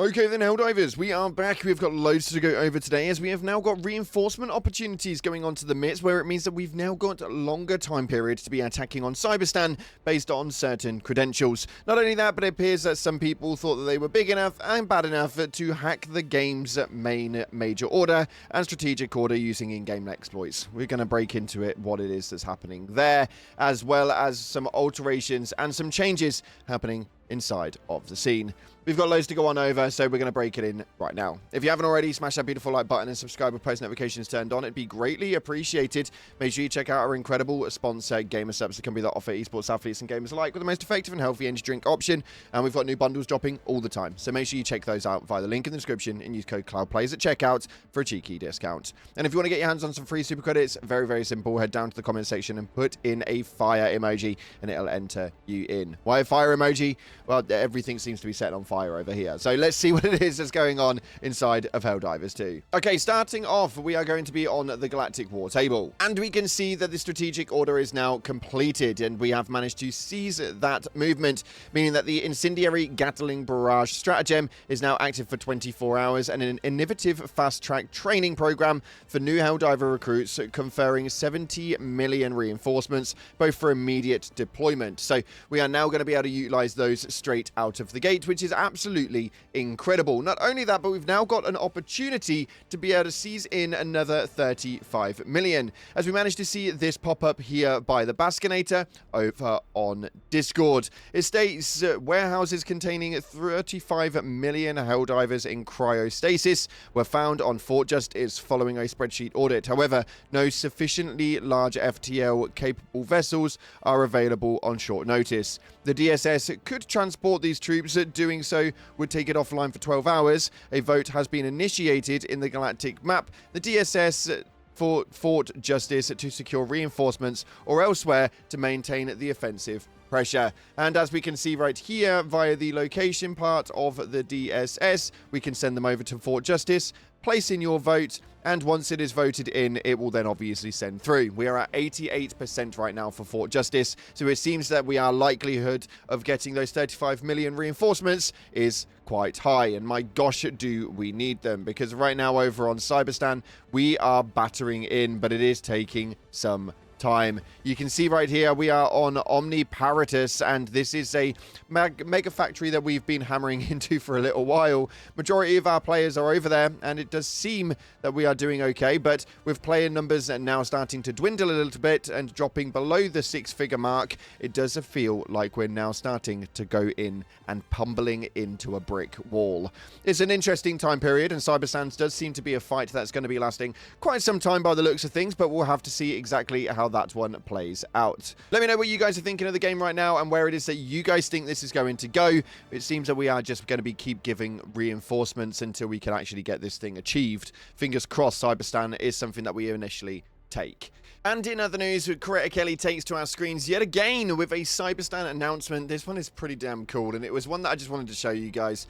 Okay then, Helldivers, we are back. We've got loads to go over today as we have now got reinforcement opportunities going on to the midst, where it means that we've now got a longer time period to be attacking on Cyberstan based on certain credentials. Not only that, but it appears that some people thought that they were big enough and bad enough to hack the game's main major order and strategic order using in-game exploits. We're going to break into it, what it is that's happening there, as well as some alterations and some changes happening inside of the scene. We've got loads to go on over, so we're going to break it in right now. If you haven't already, smash that beautiful like button and subscribe with post notifications turned on. It'd be greatly appreciated. Make sure you check out our incredible sponsor, GamerSupps, the company that offer esports athletes and gamers alike with the most effective and healthy energy drink option. And we've got new bundles dropping all the time, so make sure you check those out via the link in the description and use code CloudPlayers at checkout for a cheeky discount. And if you want to get your hands on some free super credits, very, very simple. Head down to the comment section and put in a fire emoji, and it'll enter you in. Why a fire emoji? Well, everything seems to be set on fire over here. So let's see what it is that's going on inside of Helldivers 2. Okay, starting off, we are going to be on the Galactic War table. And we can see that the strategic order is now completed, and we have managed to seize that movement, meaning that the incendiary Gatling barrage stratagem is now active for 24 hours, and an innovative fast-track training program for new Helldiver recruits, conferring 70 million reinforcements, both for immediate deployment. So we are now going to be able to utilize those straight out of the gate, which is absolutely incredible. Not only that, but we've now got an opportunity to be able to seize in another 35 million, as we managed to see this pop up here by the Baskinator over on Discord. It states warehouses containing 35 million Helldivers in cryostasis were found on Fort Justice following a spreadsheet audit. However, no sufficiently large FTL capable vessels are available on short notice. The DSS could transport these troops. Doing so would take it offline for 12 hours. A vote has been initiated in the galactic map. The DSS for Fort Justice to secure reinforcements or elsewhere to maintain the offensive pressure. And as we can see right here via the location part of the DSS, we can send them over to Fort Justice, place in your vote, and once it is voted in, it will then obviously send through. We are at 88% right now for Fort Justice, so it seems that our likelihood of getting those 35 million reinforcements is quite high, and my gosh, do we need them, because right now over on Cyberstan, we are battering in, but it is taking some time. You can see right here we are on Omniparatus, and this is a mega factory that we've been hammering into for a little while. Majority of our players are over there, and it does seem that we are doing okay, but with player numbers now starting to dwindle a little bit and dropping below the 6-figure mark, it does feel like we're now starting to go in and pumbling into a brick wall. It's an interesting time period, and Cyberstan does seem to be a fight that's going to be lasting quite some time by the looks of things, but we'll have to see exactly how that one plays out. Let me know what you guys are thinking of the game right now and where it is that you guys think this is going to go. It seems that we are just going to keep giving reinforcements until we can actually get this thing achieved. Fingers crossed Cyberstan is something that we initially take. And in other news, Coretta Kelly takes to our screens yet again with a Cyberstan announcement. This one is pretty damn cool, and it was one that I just wanted to show you guys.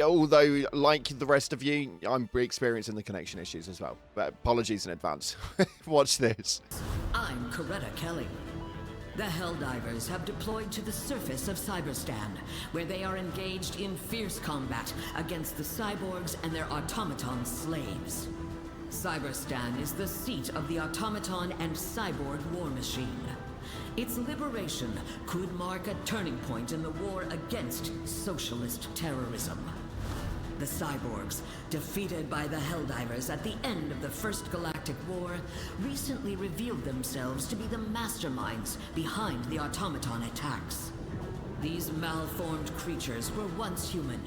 Although, like the rest of you, I'm experiencing the connection issues as well. But apologies in advance. Watch this. I'm Coretta Kelly. The Helldivers have deployed to the surface of Cyberstan, where they are engaged in fierce combat against the cyborgs and their automaton slaves. Cyberstan is the seat of the automaton and cyborg war machine. Its liberation could mark a turning point in the war against socialist terrorism. The cyborgs, defeated by the Helldivers at the end of the First Galactic War, recently revealed themselves to be the masterminds behind the automaton attacks. These malformed creatures were once human,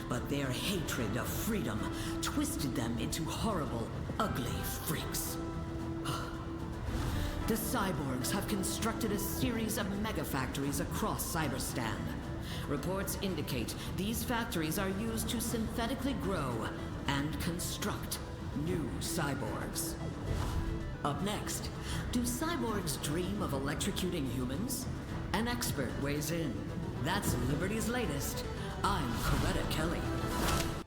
but their hatred of freedom twisted them into horrible, ugly freaks. The cyborgs have constructed a series of mega-factories across Cyberstan. Reports indicate these factories are used to synthetically grow and construct new cyborgs. Up next, do cyborgs dream of electrocuting humans? An expert weighs in. That's Liberty's latest. I'm Coretta Kelly.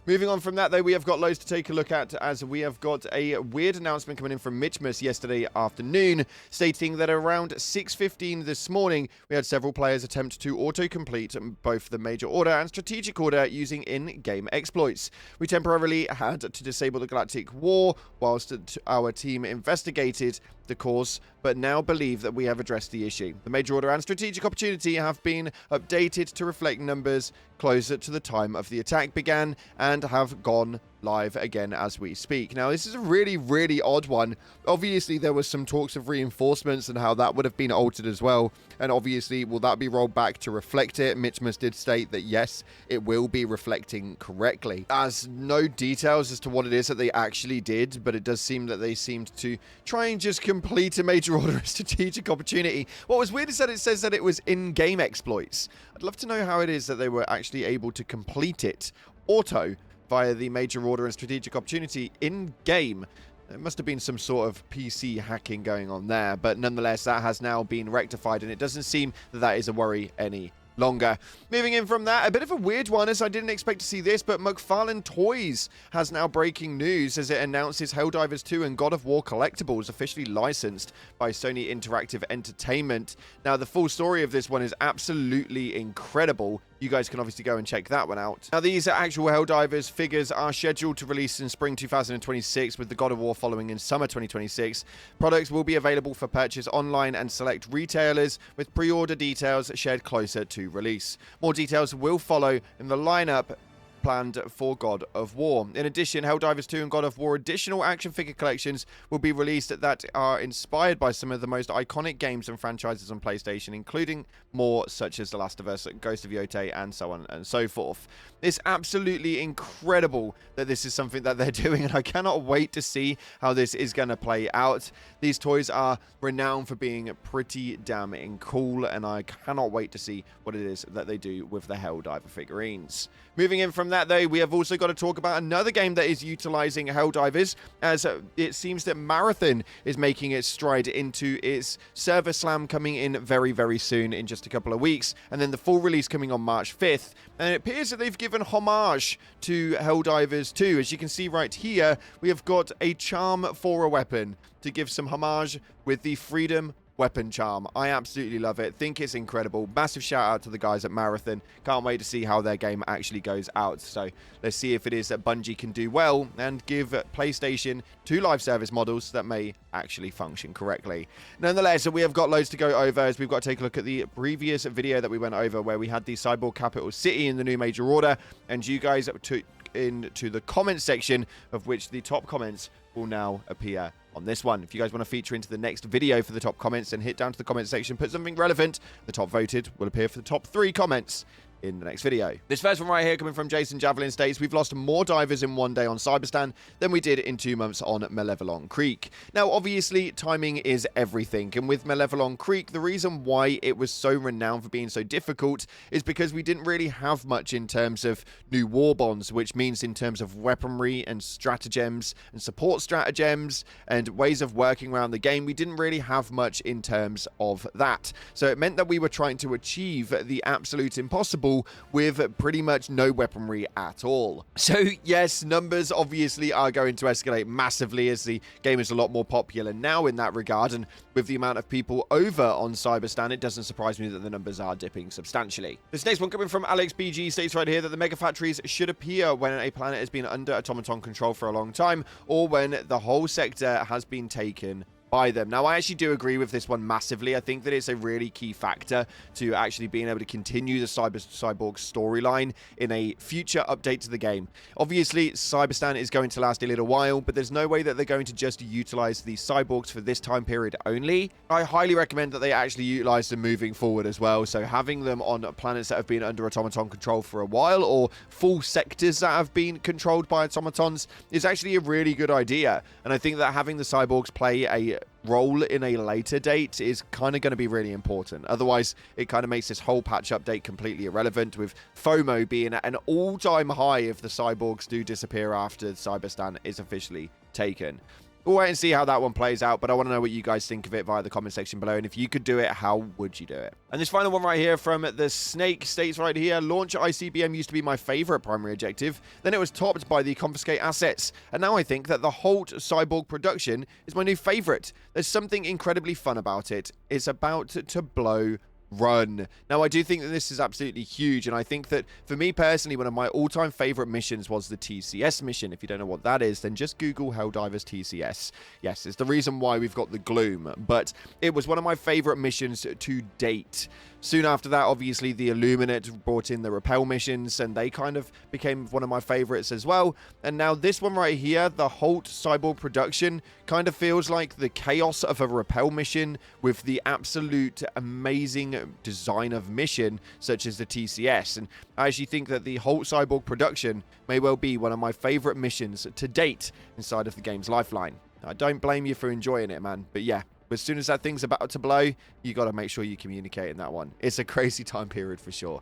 Moving on from that, though, we have got loads to take a look at, as we have got a weird announcement coming in from Mitchmus yesterday afternoon, stating that around 6:15 this morning, we had several players attempt to auto-complete both the Major Order and Strategic Order using in-game exploits. We temporarily had to disable the Galactic War whilst our team investigated the cause, but now believe that we have addressed the issue. The Major Order and Strategic Opportunity have been updated to reflect numbers closer to the time of the attack began and have gone live again as we speak. Now, this is a really, really odd one. Obviously, there was some talks of reinforcements and how that would have been altered as well. And obviously, will that be rolled back to reflect it? Mitchmus did state that yes, it will be reflecting correctly. As no details as to what it is that they actually did, but it does seem that they seemed to try and just complete a Major Order Strategic Opportunity. What was weird is that it says that it was in-game exploits. I'd love to know how it is that they were actually able to complete it auto via the Major Order and Strategic Opportunity in-game. There must have been some sort of PC hacking going on there, but nonetheless, that has now been rectified, and it doesn't seem that that is a worry any longer. Moving in from that, a bit of a weird one, as I didn't expect to see this, but McFarlane Toys has now breaking news as it announces Helldivers 2 and God of War collectibles officially licensed by Sony Interactive Entertainment. Now, the full story of this one is absolutely incredible. You guys can obviously go and check that one out. Now, these actual Helldivers figures are scheduled to release in spring 2026, with the God of War following in summer 2026. Products will be available for purchase online and select retailers, with pre-order details shared closer to release. More details will follow in the lineup planned for God of War. In addition, Helldivers 2 and God of War additional action figure collections will be released that are inspired by some of the most iconic games and franchises on PlayStation, including more such as The Last of Us, Ghost of Yotei, and so on and so forth. It's absolutely incredible that this is something that they're doing, and I cannot wait to see how this is going to play out. These toys are renowned for being pretty damn cool, and I cannot wait to see what it is that they do with the Helldiver figurines. Moving in from that, though, we have also got to talk about another game that is utilizing Helldivers, as it seems that Marathon is making its stride into its server slam coming in very, very soon, in just a couple of weeks, and then the full release coming on March 5th. And it appears that they've given homage to Helldivers 2. As you can see right here, we have got a charm for a weapon to give some homage with the Freedom weapon charm. I absolutely love it. Think it's incredible. Massive shout out to the guys at Marathon. Can't wait to see how their game actually goes out. So let's see if it is that Bungie can do well and give PlayStation 2 live service models that may actually function correctly. Nonetheless, we have got loads to go over, as we've got to take a look at the previous video that we went over where we had the Cyborg Capital City in the new Major Order, and you guys took into the comment section, of which the top comments will now appear on this one. If you guys want to feature into the next video for the top comments, then hit down to the comment section, put something relevant. The top voted will appear for the top 3 comments in the next video. This first one right here coming from Jason Javelin states, we've lost more divers in one day on Cyberstan than we did in 2 months on Malevelon Creek. Now, obviously, timing is everything, and with Malevelon Creek, the reason why it was so renowned for being so difficult is because we didn't really have much in terms of new war bonds, which means in terms of weaponry and stratagems and support stratagems and ways of working around the game, we didn't really have much in terms of that. So it meant that we were trying to achieve the absolute impossible with pretty much no weaponry at all. So yes, numbers obviously are going to escalate massively as the game is a lot more popular now in that regard, and with the amount of people over on Cyberstan, it doesn't surprise me that the numbers are dipping substantially. This next one coming from Alex BG states right here that the mega factories should appear when a planet has been under automaton control for a long time, or when the whole sector has been taken by them. Now, I actually do agree with this one massively. I think that it's a really key factor to actually being able to continue the Cyborg storyline in a future update to the game. Obviously, Cyberstan is going to last a little while, but there's no way that they're going to just utilize the cyborgs for this time period only. I highly recommend that they actually utilize them moving forward as well. So having them on planets that have been under automaton control for a while, or full sectors that have been controlled by automatons, is actually a really good idea. And I think that having the cyborgs play a role in a later date is kind of going to be really important. Otherwise, it kind of makes this whole patch update completely irrelevant, with FOMO being at an all-time high if the cyborgs do disappear after Cyberstan is officially taken. We'll wait and see how that one plays out, but I want to know what you guys think of it via the comment section below, and if you could do it, how would you do it? And this final one right here from the Snake states right here, launch ICBM used to be my favorite primary objective, then it was topped by the confiscate assets, and now I think that the Holt cyborg production is my new favorite. There's something incredibly fun about it. It's about to blow run. Now, I do think that this is absolutely huge, and I think that for me personally, one of my all-time favorite missions was the TCS mission. If you don't know what that is, then just Google Helldivers TCS. Yes, it's the reason why we've got the gloom, but it was one of my favorite missions to date. Soon after that, obviously, the Illuminate brought in the Repel missions, and they kind of became one of my favorites as well. And now this one right here, the Holt cyborg production, kind of feels like the chaos of a Repel mission with the absolute amazing design of mission, such as the TCS. And I actually think that the Holt cyborg production may well be one of my favorite missions to date inside of the game's lifeline. I don't blame you for enjoying it, man, but yeah. As soon as that thing's about to blow, you got to make sure you communicate in that one. It's a crazy time period for sure.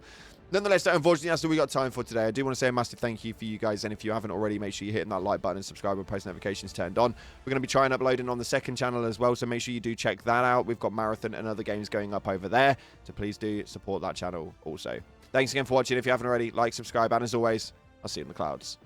Nonetheless, unfortunately, that's all we got time for today. I do want to say a massive thank you for you guys, and if you haven't already, make sure you're hitting that like button and subscribe and post notifications turned on. We're going to be trying uploading on the second channel as well, so make sure you do check that out. We've got Marathon and other games going up over there, so please do support that channel also. Thanks again for watching. If you haven't already, like, subscribe, and as always, I'll see you in the clouds.